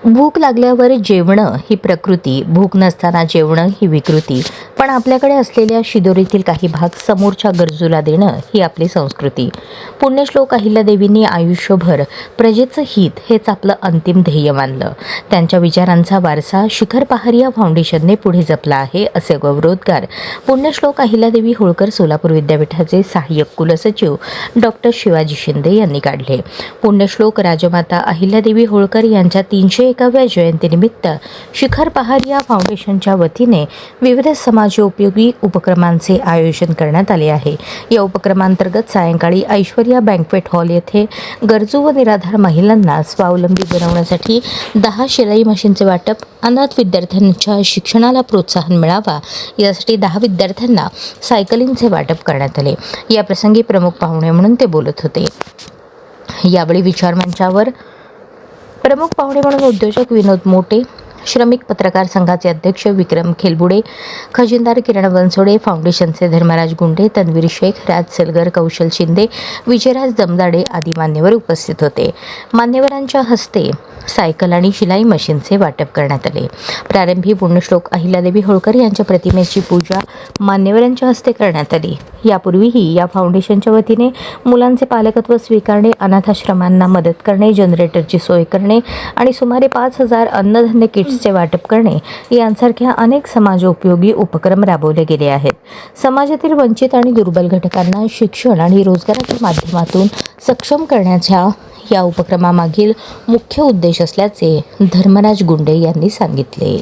भूक लागल्यावर जेवणं ही प्रकृती, भूक नसताना जेवणं ही विकृती. पण आपल्याकडे असलेल्या शिदोरीतील काही भाग समोरच्या गरजूला देणं ही आपली संस्कृती. पुण्यश्लोक अहिल्यादेवींनी आयुष्यभर प्रजेचं हित हेच आपलं अंतिम ध्येय मानलं. त्यांच्या विचारांचा वारसा शिखर पहारिया फाउंडेशनने पुढे जपला आहे, असे गौरवोद्गार पुण्यश्लोक अहिल्यादेवी होळकर सोलापूर विद्यापीठाचे सहाय्यक कुलसचिव डॉक्टर शिवाजी शिंदे यांनी काढले. पुण्यश्लोक राजमाता अहिल्यादेवी होळकर यांच्या 301व्या जयंतीनिमित्त शिखर पहारिया फाउंडेशनच्या वतीने विविध समाजोपयोगी उपक्रमांचे आयोजन करण्यात आले आहे. या उपक्रमांतर्गत सायंकाळी ऐश्वर्या बँक्वेट हॉल येथे गरजू व निराधार महिलांना स्वावलंबी बनवण्यासाठी 10 शिलाई मशीनचे वाटप, अनाथ विद्यार्थ्यांच्या शिक्षणाला प्रोत्साहन मिळावा यासाठी 10 विद्यार्थ्यांना सायकलिंगचे वाटप करण्यात आले. याप्रसंगी प्रमुख पाहुणे म्हणून ते बोलत होते. यावेळी विचारमंचावर प्रमुख पाहुणे म्हणून उद्योजक विनोद मोटे, श्रमिक पत्रकार संघाचे अध्यक्ष विक्रम खेलबुडे, खजिनदार किरण बनसोडे, फाउंडेशनचे धर्मराज गुंडे, तन्वीर शेख, राज सलगर, कौशल शिंदे, विजयराज दमदाडे आदी मान्यवर उपस्थित होते. मान्यवरांच्या हस्ते सायकल आणि शिलाई मशीनचे वाटप करण्यात आले. प्रारंभी पुण्यश्लोक अहिल्यादेवी होळकर यांच्या प्रतिमेची पूजा मान्यवरांच्या हस्ते करण्यात आली. यापूर्वीही या फाउंडेशनच्या वतीने मुलांचे पालकत्व स्वीकारणे, अनाथाश्रमांना मदत करणे, जनरेटरची सोय करणे आणि सुमारे 5,000 अन्नधान्य किट्सचे वाटप करणे यांसारख्या अनेक समाजोपयोगी उपक्रम राबवले गेले आहेत. समाजातील वंचित आणि दुर्बल घटकांना शिक्षण आणि रोजगाराच्या माध्यमातून सक्षम करण्याच्या या उपक्रमामागील मुख्य उद्देश असल्याचे धर्मराज गुंडे यांनी सांगितले.